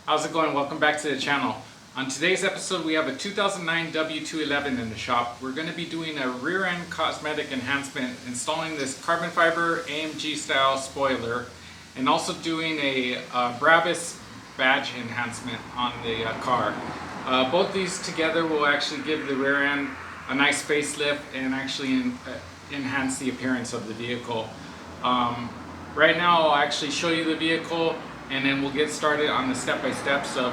How's it going? Welcome back to the channel. On today's episode we have a 2009 W211 in the shop. We're going to be doing a rear end cosmetic enhancement, installing this carbon fiber AMG style spoiler, and also doing a Brabus badge enhancement on the car. Both these together will actually give the rear end a nice facelift and actually enhance the appearance of the vehicle. Right now I'll actually show you the vehicle, and then we'll get started on the step-by-steps of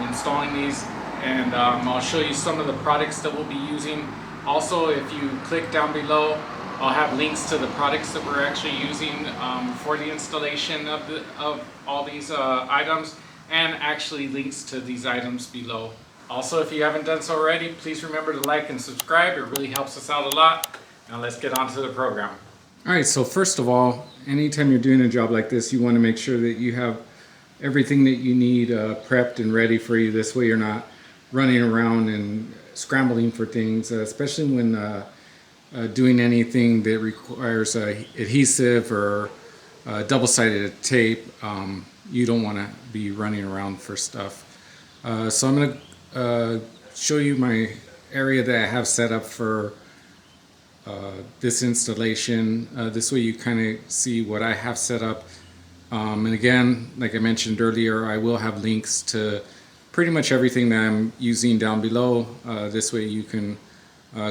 installing these, and I'll show you some of the products that we'll be using. Also, if you click down below, I'll have links to the products that we're actually using for the installation of all these items, and actually links to these items below. Also, if you haven't done so already, please remember to like and subscribe. It really helps us out a lot. Now let's get on to the program. Alright, so first of all, anytime you're doing a job like this, you want to make sure that you have everything that you need prepped and ready for you. This way you're not running around and scrambling for things, especially when doing anything that requires adhesive or double-sided tape. You don't want to be running around for stuff. So I'm going to show you my area that I have set up for this installation. This way you kind of see what I have set up, and again, like I mentioned earlier, I will have links to pretty much everything that I'm using down below. This way you can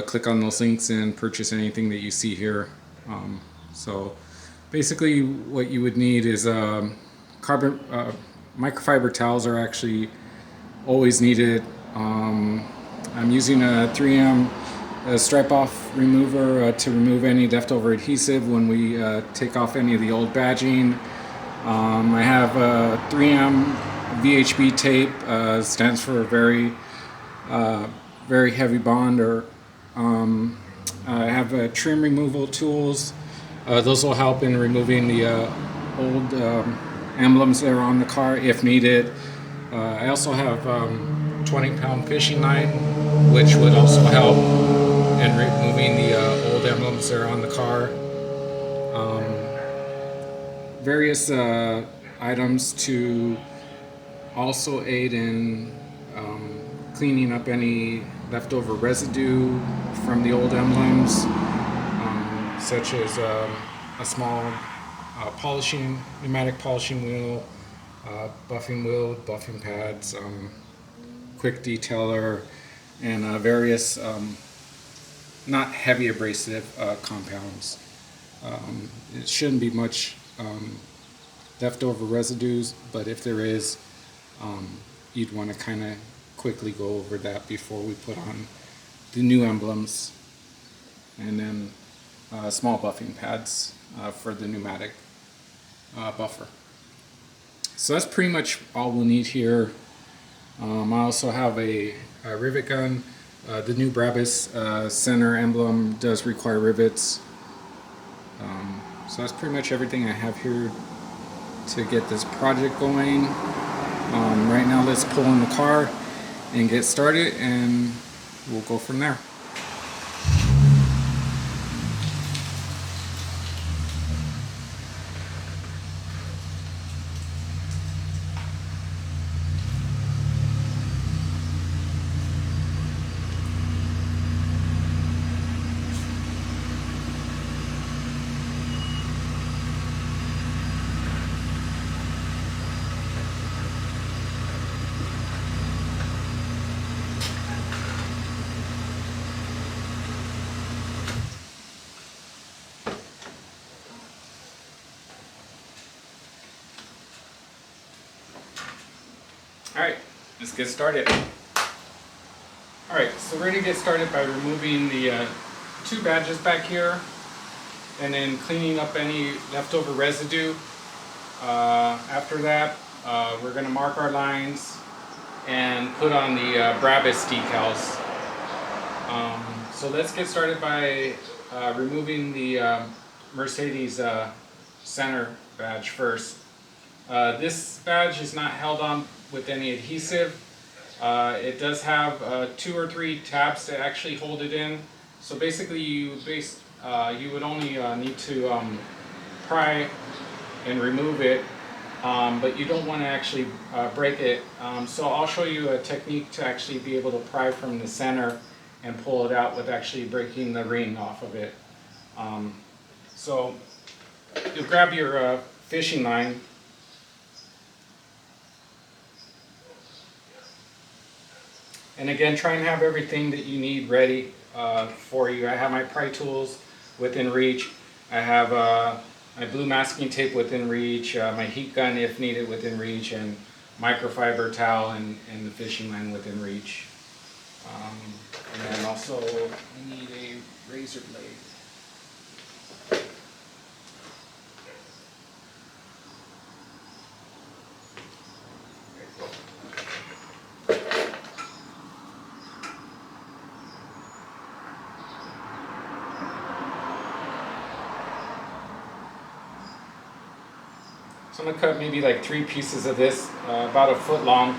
click on those links and purchase anything that you see here. So basically what you would need is microfiber towels are actually always needed. I'm using a 3M stripe off remover to remove any leftover adhesive when we take off any of the old badging. I have 3M VHB tape, stands for very heavy bond. Or I have trim removal tools. Those will help in removing the old emblems that are on the car if needed. I also have 20-pound fishing line, which would also help in removing the old emblems that are on the car. Various items to also aid in cleaning up any leftover residue from the old emblems, such as a small pneumatic polishing wheel, buffing pads, quick detailer, and various not heavy abrasive compounds. It shouldn't be much leftover residues, but if there is, you'd want to kind of quickly go over that before we put on the new emblems, and then small buffing pads for the pneumatic buffer. So that's pretty much all we'll need here. I also have a rivet gun. The new Brabus center emblem does require rivets. So that's pretty much everything I have here to get this project going. Right now let's pull in the car and get started, and we'll go from there. Alright, let's get started. Alright, so we're going to get started by removing the two badges back here, and then cleaning up any leftover residue. After that, we're going to mark our lines and put on the Brabus decals. So let's get started by removing the Mercedes center badge first. This badge is not held on with any adhesive. It does have 2 or 3 tabs to actually hold it in. So basically you would only need to pry and remove it but you don't want to actually break it. So I'll show you a technique to actually be able to pry from the center and pull it out with actually breaking the ring off of it. So you grab your fishing line. And again, try and have everything that you need ready for you. I have my pry tools within reach. I have my blue masking tape within reach, my heat gun if needed within reach, and microfiber towel and the fishing line within reach. And then also I need a razor blade. So I'm going to cut maybe like 3 pieces of this, about 1 foot long.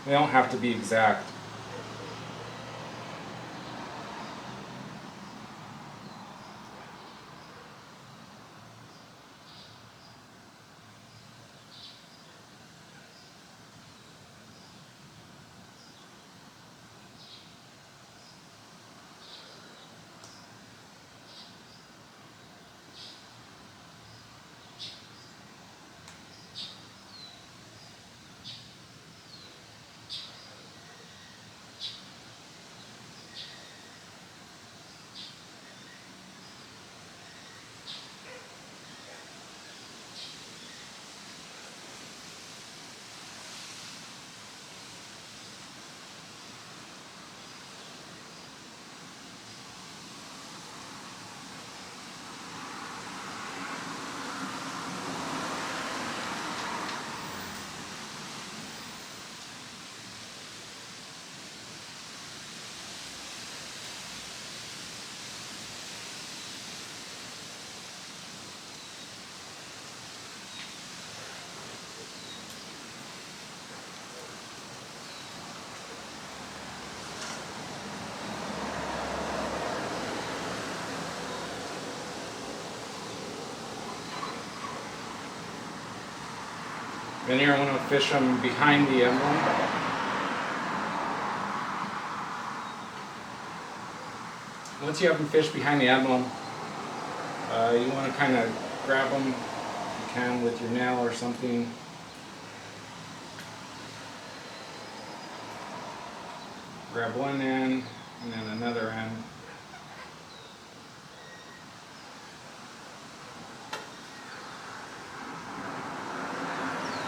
They don't have to be exact. Then here I want to fish them behind the emblem. Once you have them fished behind the emblem, you want to kind of grab them if you can with your nail or something. Grab one end and then another end.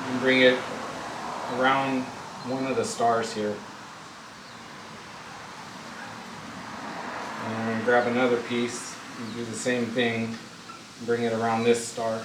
And bring it around one of the stars here. And grab another piece and do the same thing. Bring it around this star.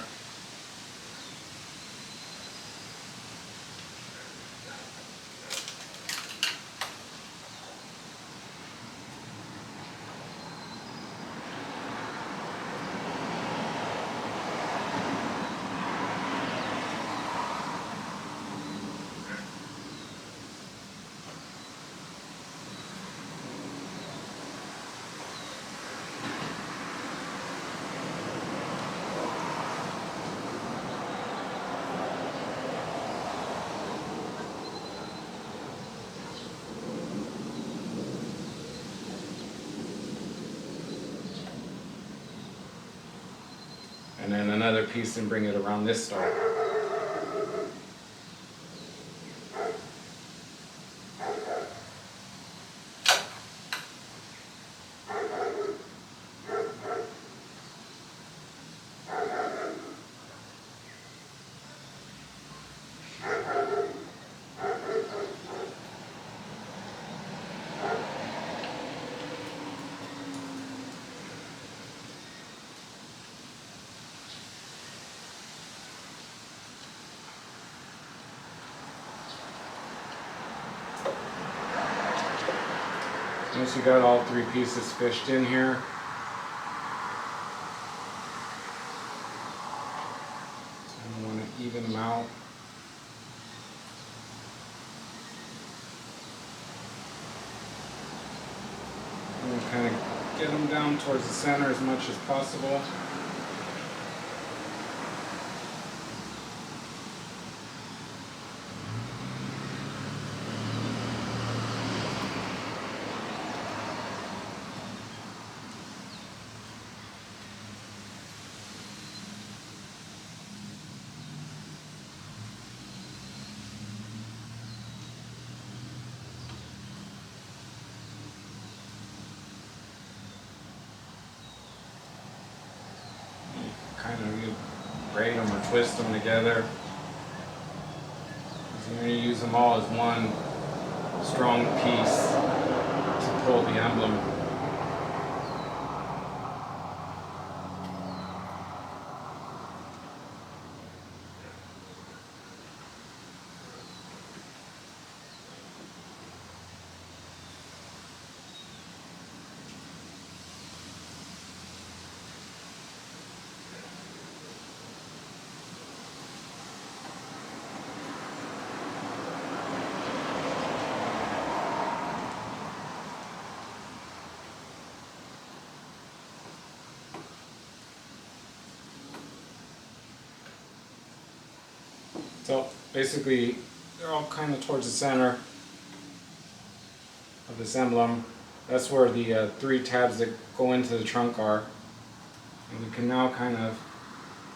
And then another piece and bring it around this star. Once you got all 3 pieces fished in here, I want to even them out. And kind of get them down towards the center as much as possible. braid them or twist them together. So you're going to use them all as one strong piece to pull the emblem. So basically, they're all kind of towards the center of this emblem. That's where the 3 tabs that go into the trunk are. And we can now kind of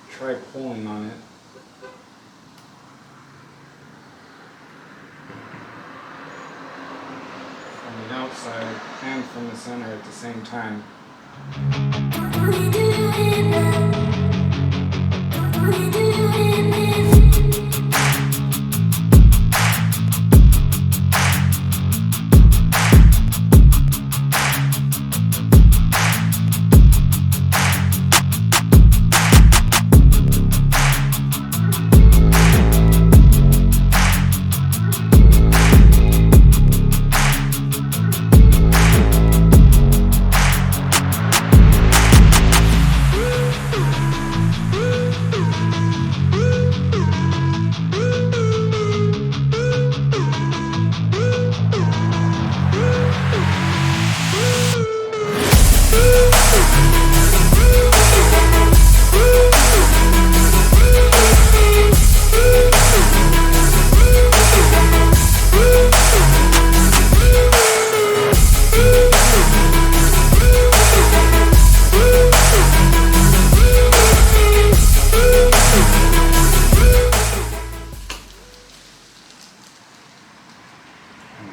try pulling on it. From the outside and from the center at the same time.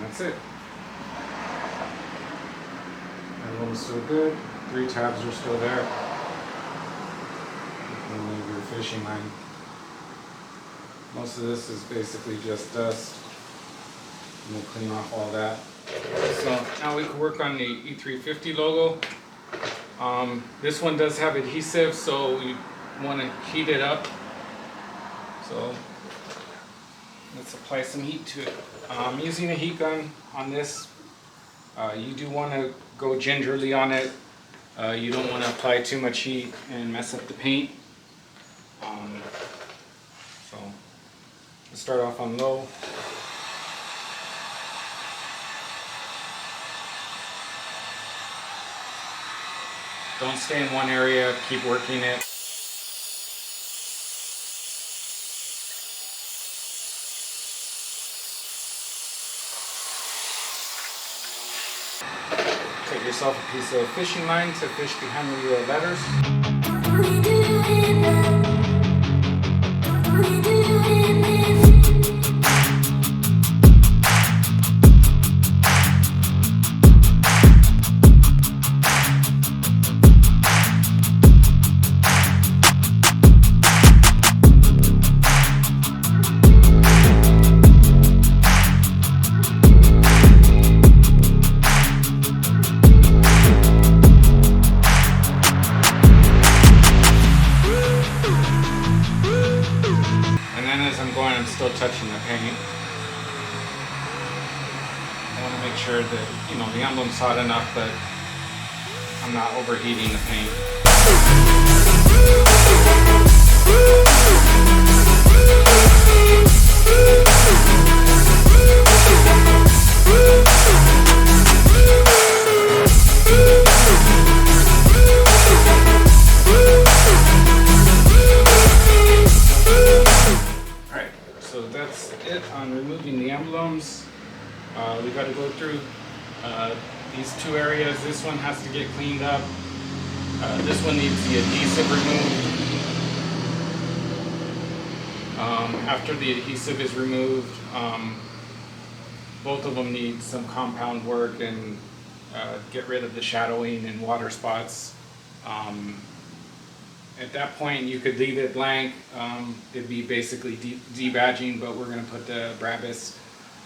That's it. Emblem's still good. 3 tabs are still there. You can leave your fishing line. Most of this is basically just dust. And we'll clean off all that. So now we can work on the E350 logo. This one does have adhesive, so we want to heat it up. So let's apply some heat to it. I'm using a heat gun on this. You do want to go gingerly on it. You don't want to apply too much heat and mess up the paint. So let's start off on low. Don't stay in one area, keep working it. Cut yourself a piece of fishing line to fish behind the letters. I'm still touching the paint. I want to make sure that, you know, the emblem's hot enough, but I'm not overheating the paint. On removing the emblems, we got to go through these 2 areas. This one has to get cleaned up. This one needs the adhesive removed. After the adhesive is removed, both of them need some compound work and get rid of the shadowing and water spots. At that point, you could leave it blank. It'd be basically debadging, but we're going to put the Brabus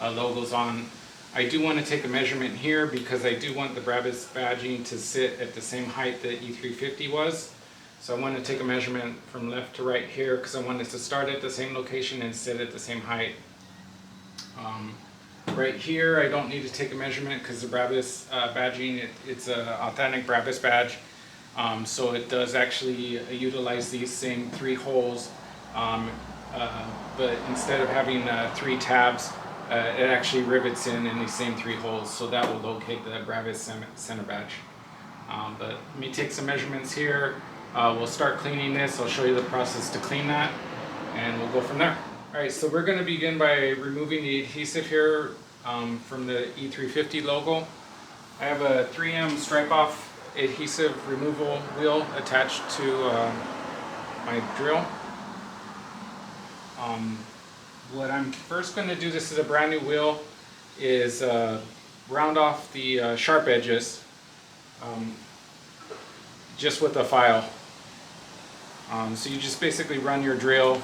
logos on. I do want to take a measurement here because I do want the Brabus badging to sit at the same height that E350 was. So I want to take a measurement from left to right here because I want it to start at the same location and sit at the same height. Right here, I don't need to take a measurement because the Brabus badging, it's an authentic Brabus badge. So it does actually utilize these same 3 holes, but instead of having 3 tabs, it actually rivets in these same 3 holes, so that will locate the Brabus center badge. But let me take some measurements here. We'll start cleaning this. I'll show you the process to clean that, and we'll go from there. Alright, so we're going to begin by removing the adhesive here from the E350 logo. I have a 3M stripe-off adhesive removal wheel attached to my drill. What I'm first going to do, this is a brand new wheel, is round off the sharp edges just with a file. So you just basically run your drill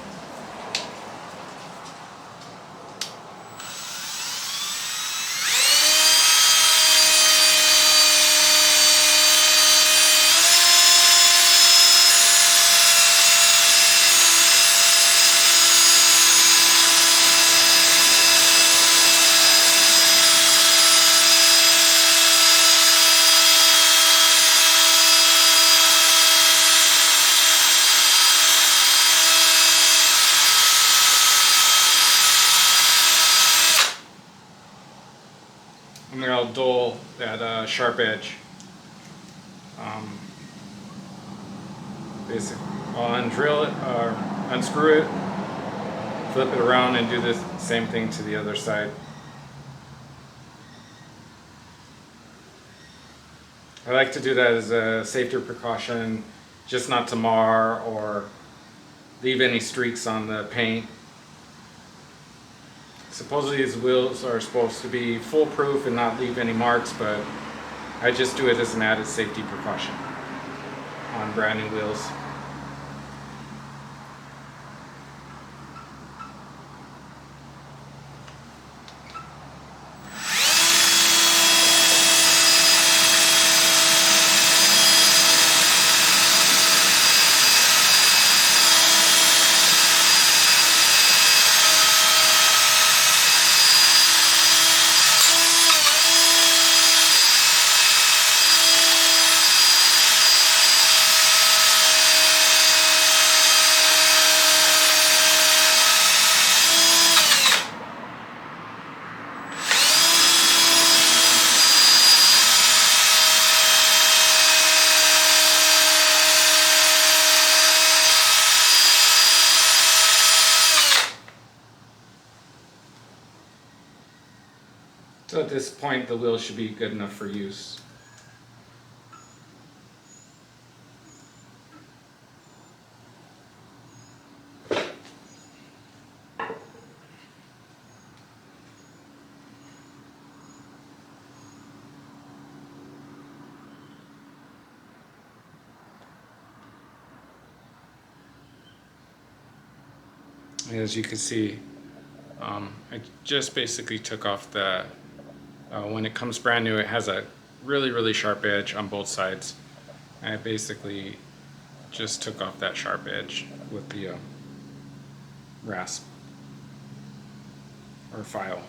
and then I'll dull that sharp edge. Basically, I'll undrill it, or unscrew it, flip it around, and do the same thing to the other side. I like to do that as a safety precaution, just not to mar or leave any streaks on the paint. Supposedly these wheels are supposed to be foolproof and not leave any marks, but I just do it as an added safety precaution on brand new wheels. So at this point, the wheel should be good enough for use. As you can see, I just basically took off the, when it comes brand new, it has a really sharp edge on both sides. And I basically just took off that sharp edge with the rasp or file.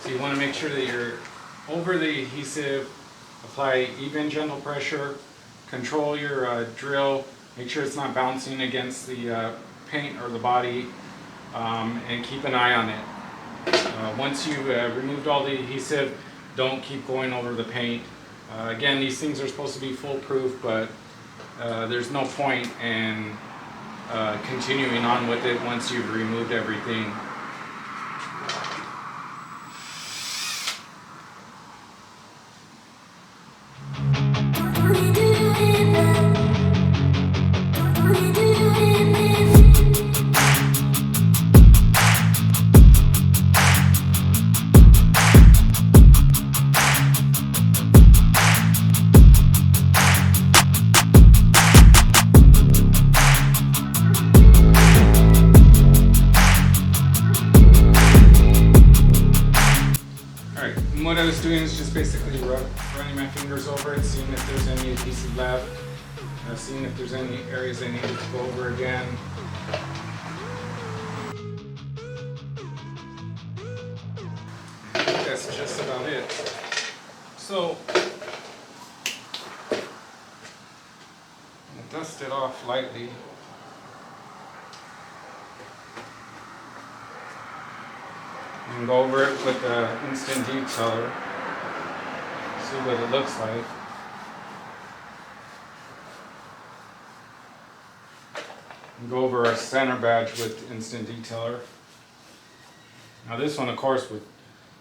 You want to make sure that you're over the adhesive, apply even gentle pressure, control your drill, make sure it's not bouncing against the paint or the body, and keep an eye on it. Once you've removed all the adhesive, don't keep going over the paint. Again, these things are supposed to be foolproof, but there's no point in continuing on with it once you've removed everything. What I was doing is just basically running my fingers over it, seeing if there's any adhesive left, seeing if there's any areas I needed to go over again. I think that's just about it. So, I'll dust it off lightly. And go over it with the instant detailer, see what it looks like. And go over our center badge with instant detailer. Now this one, of course,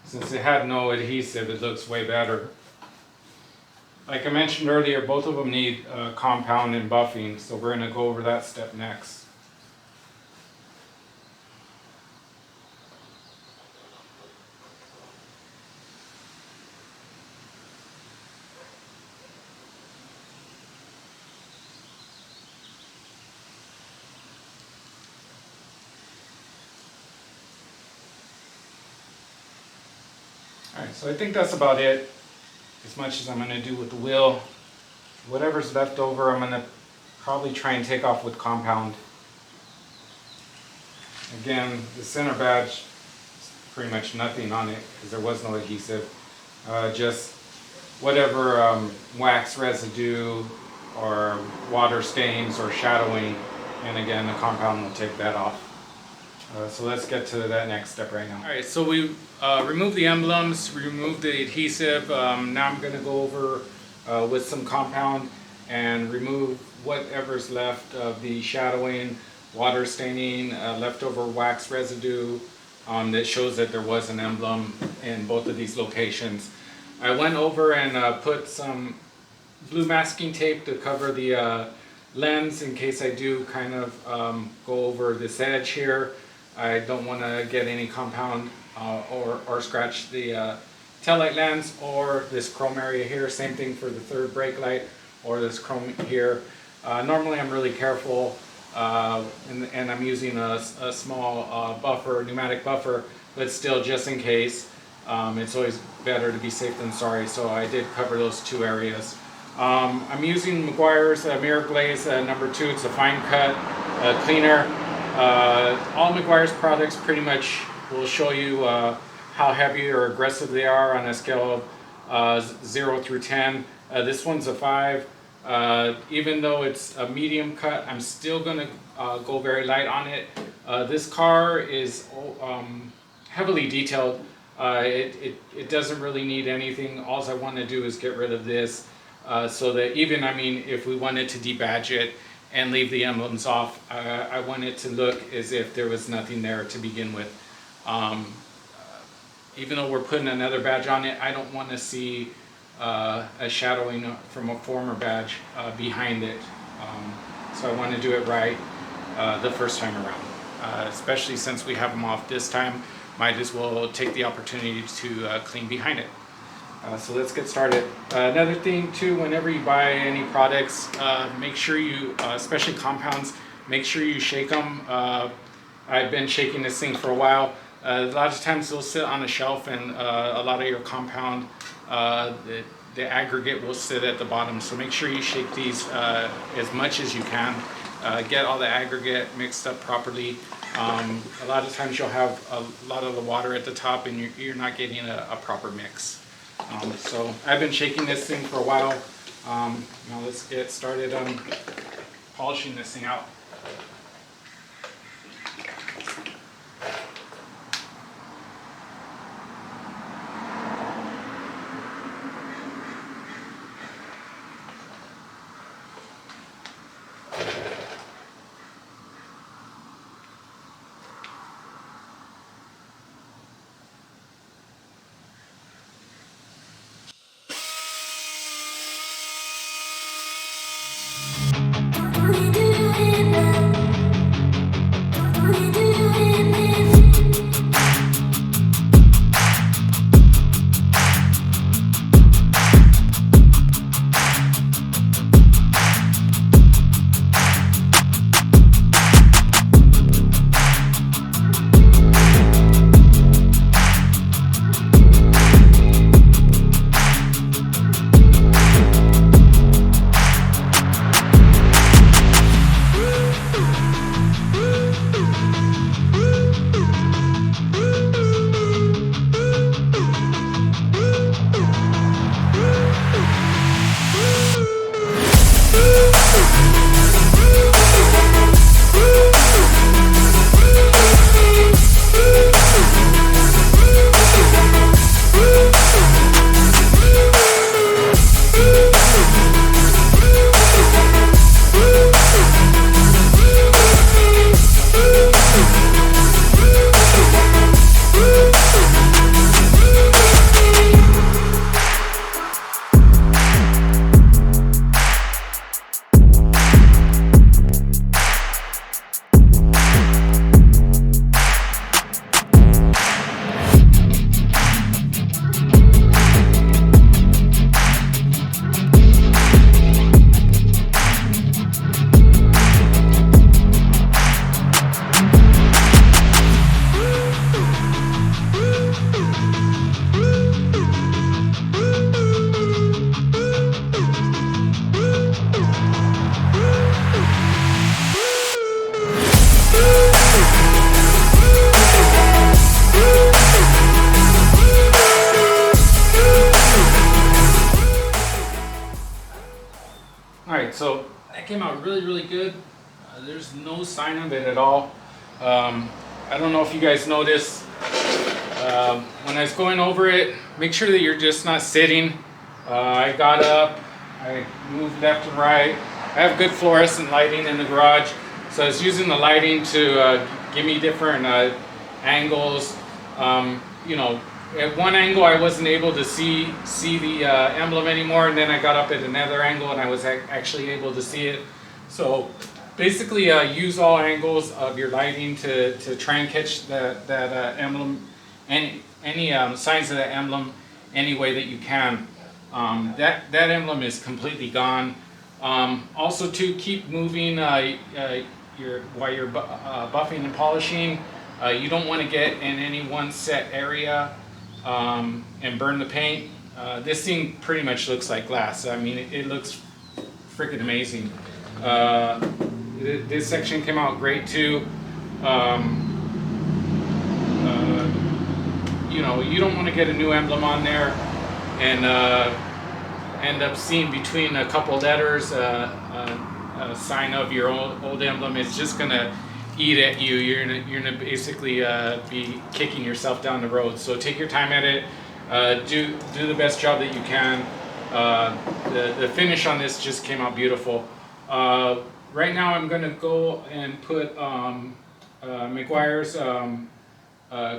since it had no adhesive, it looks way better. Like I mentioned earlier, both of them need compound and buffing, so we're going to go over that step next. Alright, so I think that's about it, as much as I'm going to do with the wheel. Whatever's left over, I'm going to probably try and take off with compound. Again, the center badge, pretty much nothing on it, because there was no adhesive. Just whatever wax residue, or water stains, or shadowing, and again, the compound will take that off. So let's get to that next step right now. Alright, so we removed the emblems, removed the adhesive. Now I'm going to go over with some compound and remove whatever's left of the shadowing, water staining, leftover wax residue that shows that there was an emblem in both of these locations. I went over and put some blue masking tape to cover the lens in case I do kind of go over this edge here. I don't want to get any compound or scratch the taillight lens or this chrome area here. Same thing for the third brake light or this chrome here. Normally I'm really careful and I'm using a small buffer, pneumatic buffer, but still, just in case, it's always better to be safe than sorry, so I did cover those two areas. I'm using Meguiar's Mirror Glaze number 2. It's a fine cut cleaner. All Meguiar's products pretty much will show you how heavy or aggressive they are on a scale of 0 through 10. This one's a 5. Even though it's a medium cut, I'm still going to go very light on it. This car is heavily detailed. It doesn't really need anything. All I want to do is get rid of this so that even, I mean, if we wanted to debadge it and leave the emblems off, I want it to look as if there was nothing there to begin with. Even though we're putting another badge on it, I don't want to see a shadowing from a former badge behind it. So I want to do it right the first time around. Especially since we have them off this time, might as well take the opportunity to clean behind it. So let's get started. Another thing too, whenever you buy any products, make sure you, especially compounds, make sure you shake them. I've been shaking this thing for a while. A lot of times they'll sit on a shelf and a lot of your compound, the aggregate will sit at the bottom. So make sure you shake these as much as you can. Get all the aggregate mixed up properly. A lot of times you'll have a lot of the water at the top and you're not getting a proper mix. So I've been shaking this thing for a while. Now let's get started on polishing this thing out. came out really good. There's no sign of it at all. I don't know if you guys noticed, when I was going over it, make sure that you're just not sitting. I got up, I moved left and right. I have good fluorescent lighting in the garage, so I was using the lighting to give me different angles. You know, at one angle I wasn't able to see the emblem anymore, and then I got up at another angle and I was actually able to see it. So basically use all angles of your lighting to try and catch that emblem, any signs of that emblem any way that you can. That emblem is completely gone. Also to keep moving while you're buffing and polishing. You don't want to get in any one set area and burn the paint. This thing pretty much looks like glass. I mean, it looks freaking amazing. This section came out great too. You know, you don't want to get a new emblem on there and end up seeing between a couple letters a sign of your old emblem. It's just gonna eat at you. You're gonna basically be kicking yourself down the road. So take your time at it. Do the best job that you can. The finish on this just came out beautiful. Right now I'm gonna go and put McGuire's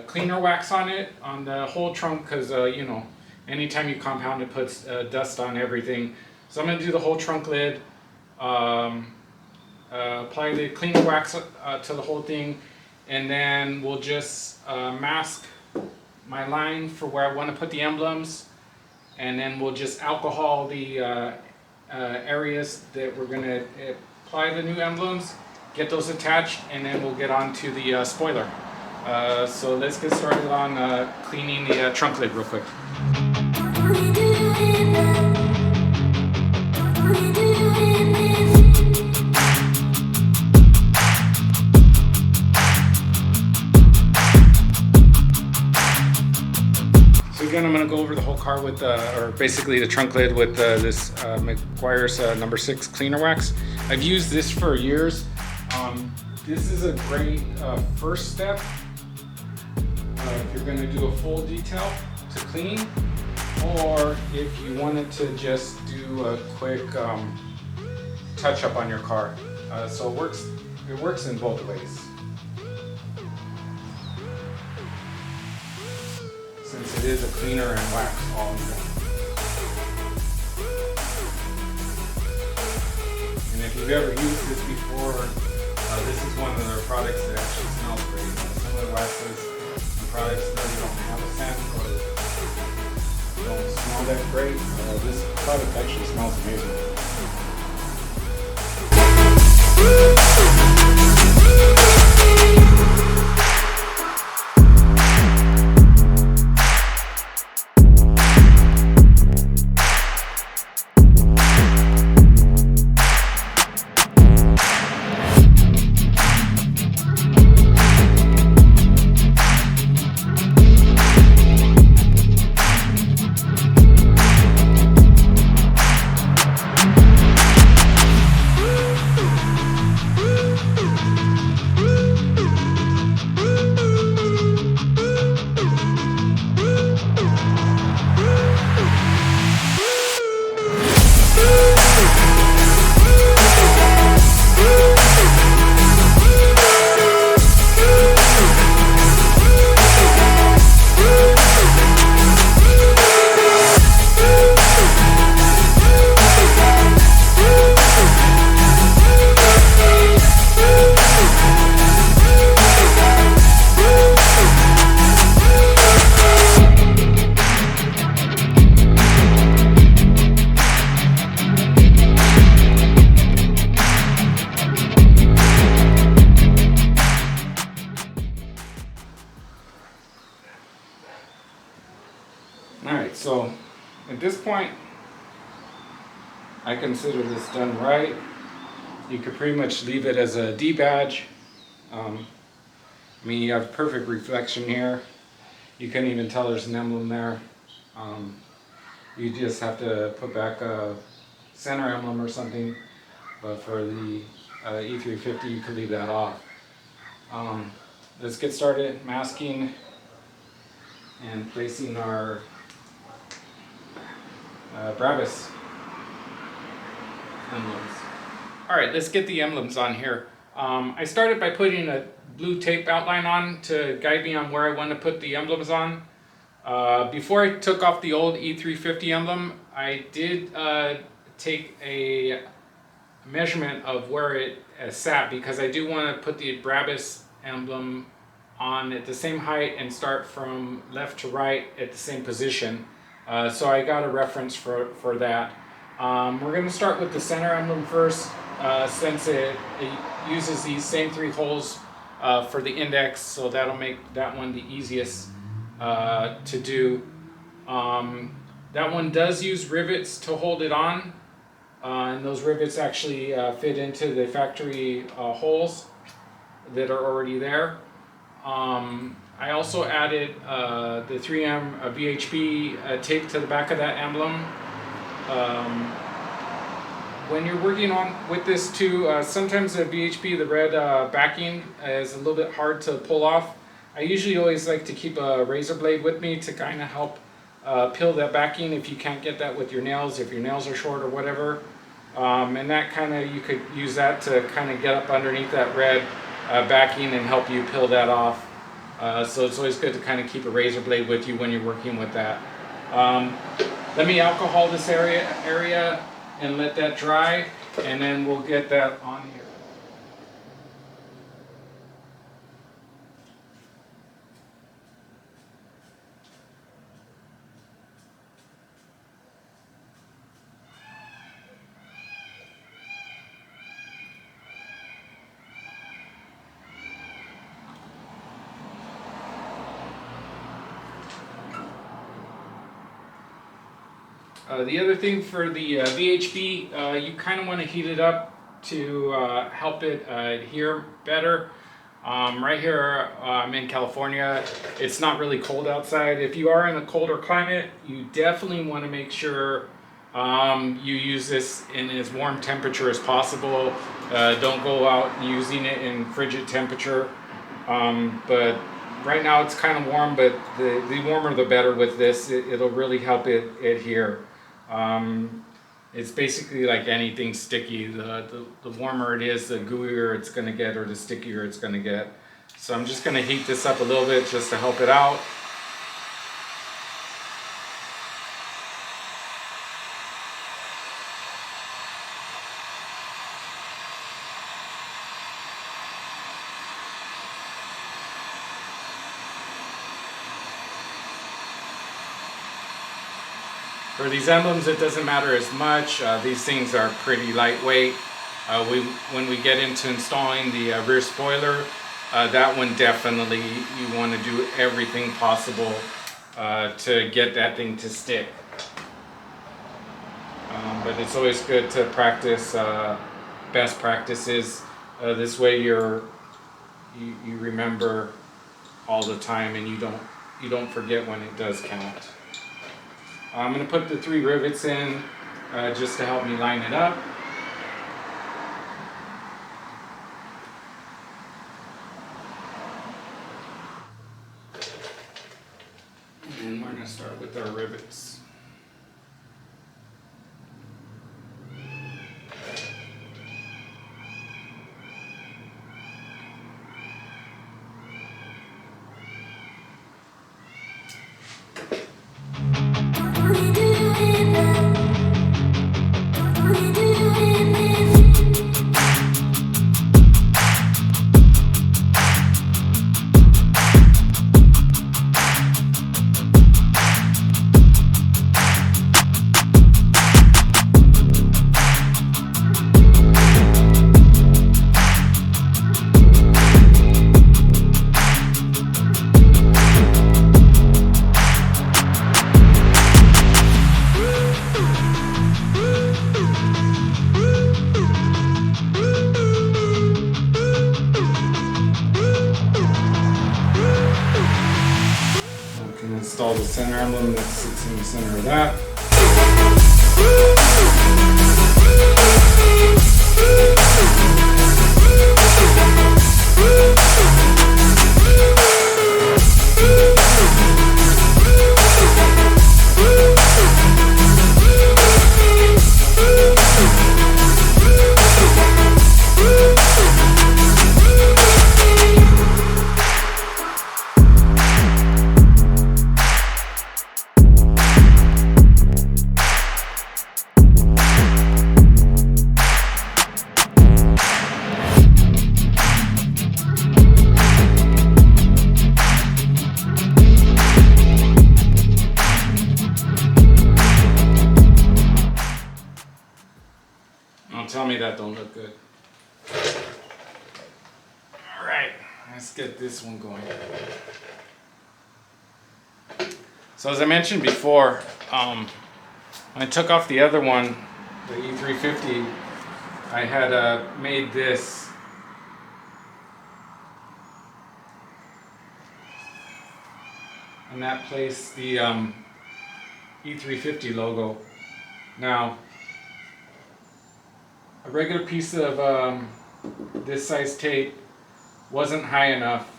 cleaner wax on it, on the whole trunk, because you know, anytime you compound it puts dust on everything. So I'm gonna do the whole trunk lid. Apply the cleaner wax to the whole thing, and then we'll just mask my line for where I want to put the emblems, and then we'll just alcohol the areas that we're going to apply the new emblems, get those attached, and then we'll get on to the spoiler. So let's get started on cleaning the trunk lid real quick. Again, I'm going to go over the whole car with, or basically the trunk lid with this McGuire's number 6 cleaner wax. I've used this for years. This is a great first step if you're going to do a full detail to clean, or if you wanted to just do a quick touch up on your car. So it works in both ways. Since it is a cleaner and wax all in one. And if you've ever used this before, this is one of their products that actually smells great. Some of the waxes and products really don't have a scent or don't smell that great. This product actually smells amazing. Alright, so at this point, I consider this done right. You could pretty much leave it as a Debadge. I mean, you have perfect reflection here. You couldn't even tell there's an emblem there. You just have to put back a center emblem or something. but for the E350 you can leave that off. Let's get started masking and placing our Brabus emblems. Alright, let's get the emblems on here. I started by putting a blue tape outline on to guide me on where I want to put the emblems on. Before I took off the old E350 emblem, I did take a measurement of where it sat, because I do want to put the Brabus emblem on at the same height and start from left to right at the same position. So I got a reference for that. We're going to start with the center emblem first, since it uses these same 3 holes for the index, so that'll make that one the easiest to do. That one does use rivets to hold it on, and those rivets actually fit into the factory holes that are already there. I also added the 3M VHB tape to the back of that emblem. When you're working on with this too, sometimes the VHB, the red backing, is a little bit hard to pull off. I usually always like to keep a razor blade with me to kind of help peel that backing if you can't get that with your nails, if your nails are short or whatever. And that kind of, you could use that to kind of get up underneath that red backing and help you peel that off. So it's always good to kind of keep a razor blade with you when you're working with that. Let me alcohol this area and let that dry, and then we'll get that on here. The other thing for the VHB, you kind of want to heat it up to help it adhere better. Right here, I'm in California. It's not really cold outside. If you are in a colder climate, you definitely want to make sure you use this in as warm temperature as possible. Don't go out using it in frigid temperature. But right now it's kind of warm, but the warmer the better with this. It'll really help it adhere. It's basically like anything sticky. The warmer it is, the gooier it's going to get, or the stickier it's going to get. So I'm just going to heat this up a little bit just to help it out. For these emblems, it doesn't matter as much. These things are pretty lightweight. When we get into installing the rear spoiler, that one definitely you want to do everything possible to get that thing to stick. But it's always good to practice best practices. This way you remember all the time, and you don't forget when it does count. I'm going to put the 3 rivets in just to help me line it up. And we're going to start with our rivets. Install the center emblem that sits in the center of that. Alright, let's get this one going. So as I mentioned before, when I took off the other one, the E350, I had made this and that placed the E350 logo. Now, a regular piece of this size tape wasn't high enough,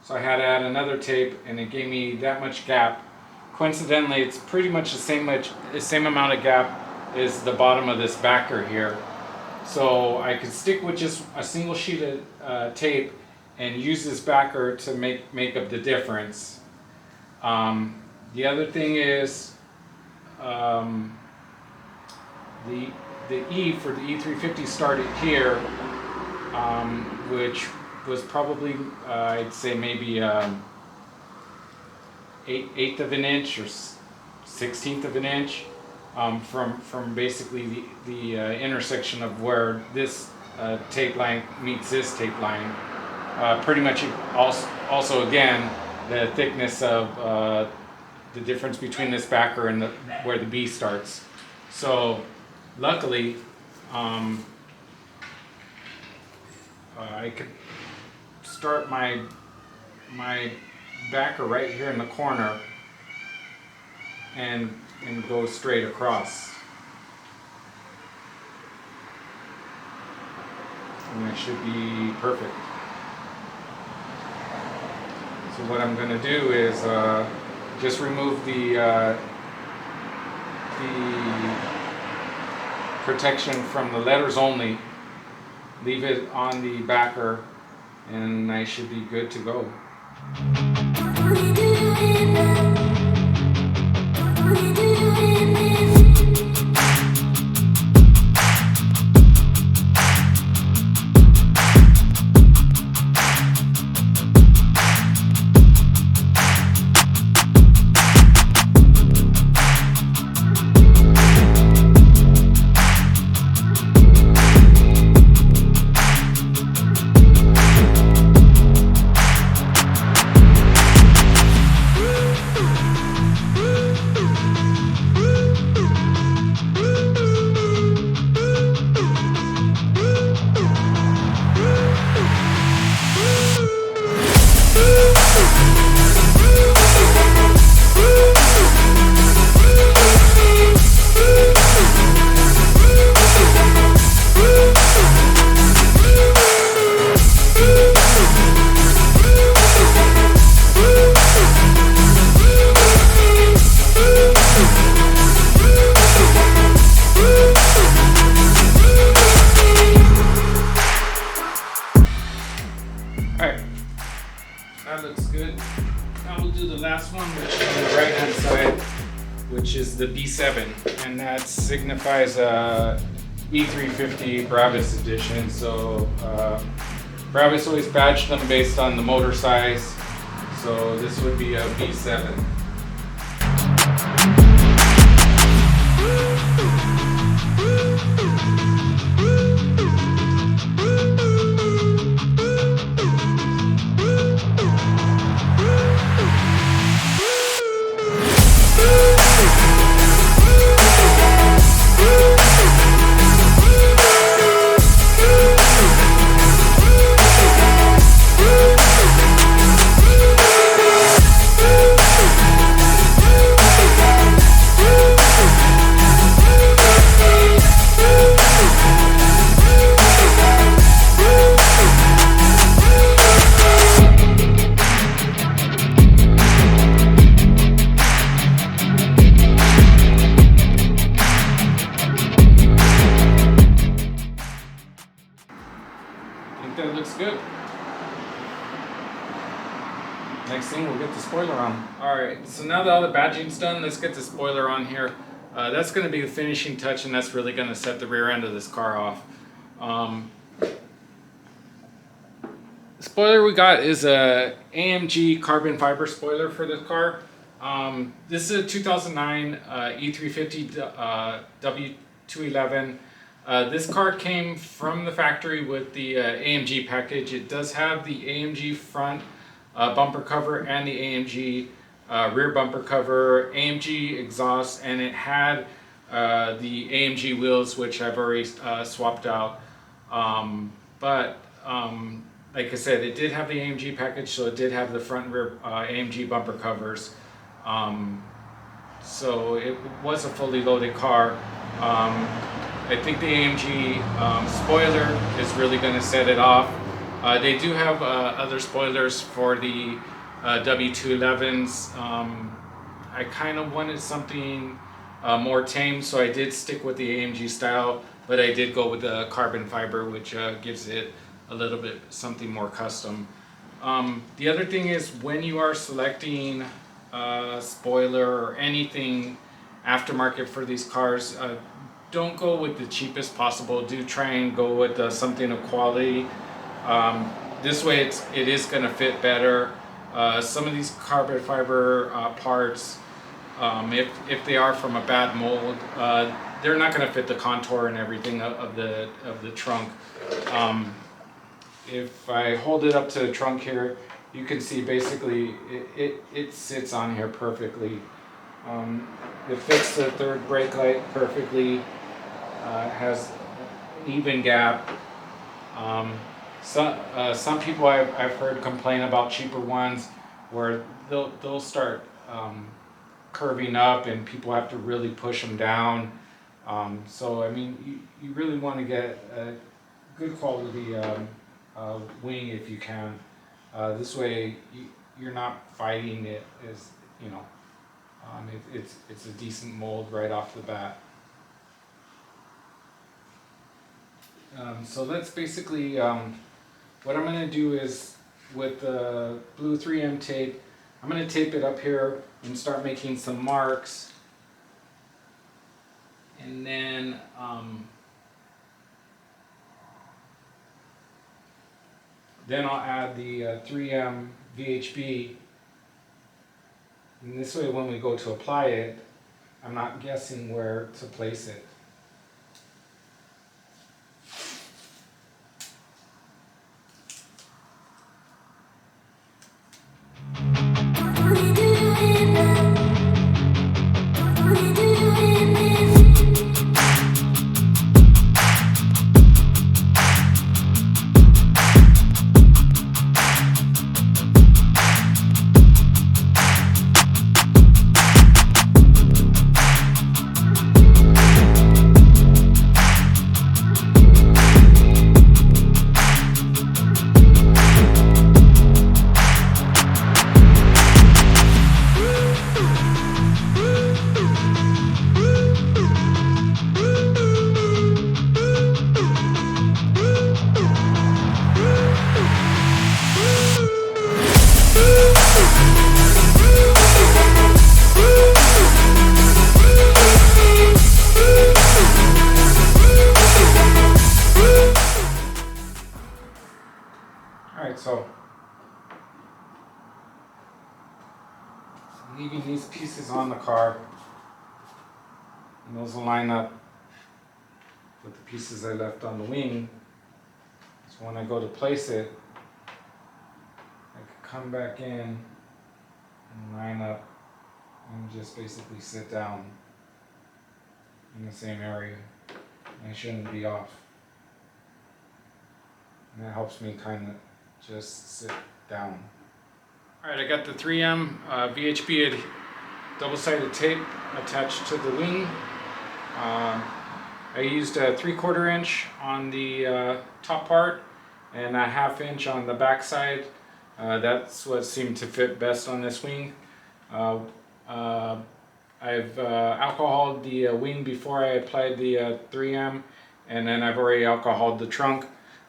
so I had to add another tape, and it gave me that much gap. Coincidentally, it's pretty much the same amount of gap as the bottom of this backer here. So I could stick with just a single sheet of tape and use this backer to make up the difference. The other thing is the E for the E350 started here, which was probably I'd say maybe eighth of an inch or 16th of an inch from basically the intersection of where this tape line meets this tape line. Pretty much also again the thickness of the difference between this backer and where the B starts. So luckily I could start my backer right here in the corner and go straight across. And that should be perfect. So what I'm going to do is just remove the protection from the letters only, leave it on the backer, and I should be good to go. Which is the B7, and that signifies E350 Brabus edition. So Brabus always badged them based on the motor size, so this would be a B7. That looks good. Next thing, we'll get the spoiler on. Alright, so now that all the badging's done, let's get the spoiler on here. That's going to be the finishing touch, and that's really going to set the rear end of this car off. The spoiler we got is a AMG carbon fiber spoiler for this car. This is a 2009 E350 W211. This car came from the factory with the AMG package. It does have the AMG front bumper cover and the AMG rear bumper cover, AMG exhaust, and it had the AMG wheels, which I've already swapped out. Like I said, it did have the AMG package, so it did have the front and rear AMG bumper covers. So it was a fully loaded car. I think the AMG spoiler is really going to set it off. They do have other spoilers for the W211s. I kind of wanted something more tame, so I did stick with the AMG style, but I did go with the carbon fiber, which gives it a little bit something more custom. The other thing is, when you are selecting spoiler or anything aftermarket for these cars, don't go with the cheapest possible. Do try and go with something of quality. This way it is going to fit better. Some of these carbon fiber parts, if they are from a bad mold, they're not going to fit the contour and everything of the trunk. If I hold it up to the trunk here, you can see basically it sits on here perfectly. It fits the third brake light perfectly. Has an even gap. Some people I've heard complain about cheaper ones where they'll start curving up and people have to really push them down. So I mean, you really want to get a good quality wing if you can. This way you're not fighting it, as you know. It's a decent mold right off the bat. So that's basically what I'm going to do is, with the blue 3M tape, I'm going to tape it up here and start making some marks. And then I'll add the 3M VHB. And this way when we go to apply it, I'm not guessing where to place it. So I'm leaving these pieces on the car, and those will line up with the pieces I left on the wing. So when I go to place it, I can come back in and line up and just basically sit down in the same area, and I shouldn't be off. And that helps me kind of just sit down. Alright, I got the 3M VHB double-sided tape attached to the wing. I used a 3/4 inch on the top part and a 1/2 inch on the back side. That's what seemed to fit best on this wing. I've alcoholed the wing before I applied the 3M, and then I've already alcoholed the trunk.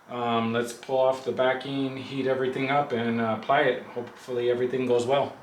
Let's pull off the backing, heat everything up, and apply it. Hopefully everything goes well.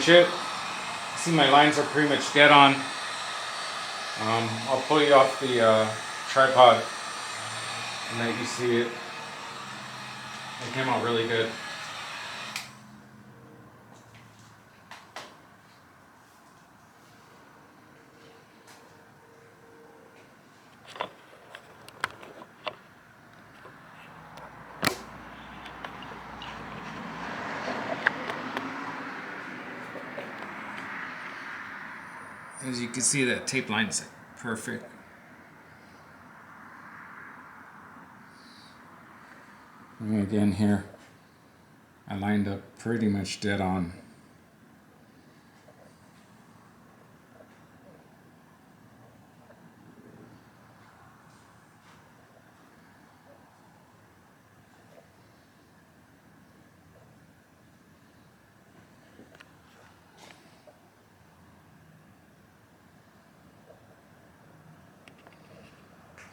much it. See, my lines are pretty much dead on. I'll pull you off the tripod and let you see it. It came out really good. As you can see, that tape line is perfect. And again here, I lined up pretty much dead on.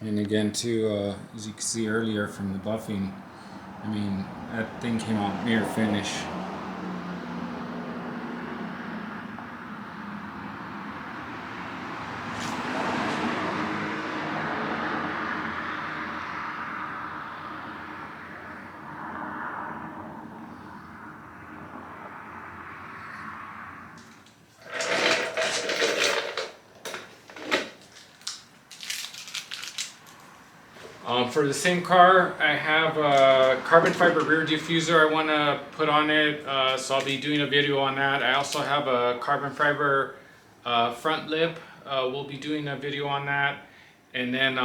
And again too, as you can see earlier from the buffing, I mean, that thing came out near finish. For the same car, I have a carbon fiber rear diffuser I want to put on it, so I'll be doing a video on that. I also have a carbon fiber front lip. We'll be doing a video on that. And then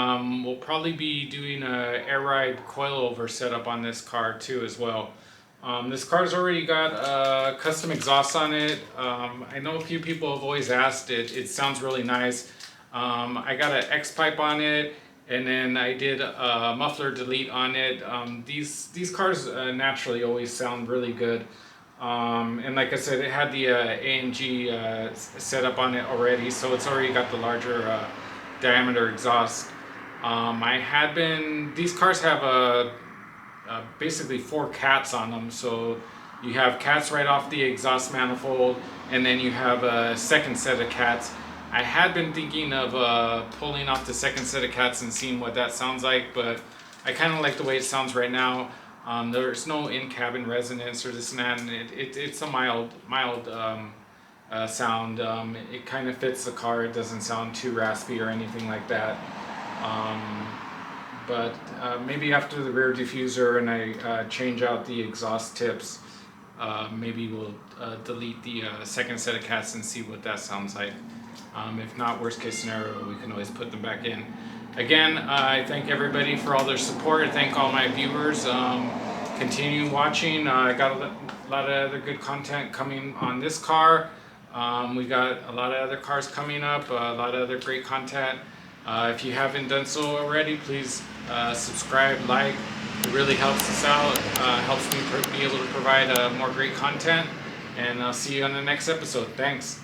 we'll probably be doing a air ride coilover setup on this car too as well. This car's already got custom exhaust on it. I know a few people have always asked it. It sounds really nice. I got an X pipe on it. And then I did a muffler delete on it. These cars naturally always sound really good. And like I said, it had the AMG setup on it already, so it's already got the larger diameter exhaust. These cars have basically 4 cats on them. So you have cats right off the exhaust manifold, and then you have a second set of cats. I had been thinking of pulling off the second set of cats and seeing what that sounds like, but I kind of like the way it sounds right now. There's no in-cabin resonance or this and that, and it's a mild sound. It kind of fits the car. It doesn't sound too raspy or anything like that. But maybe after the rear diffuser and I change out the exhaust tips, maybe we'll delete the second set of cats and see what that sounds like. If not, worst case scenario, we can always put them back in. Again, I thank everybody for all their support. I thank all my viewers. Continue watching. I got a lot of other good content coming on this car. We got a lot of other cars coming up, a lot of other great content. If you haven't done so already, please subscribe, like. It really helps us out, helps me be able to provide more great content. And I'll see you on the next episode. Thanks.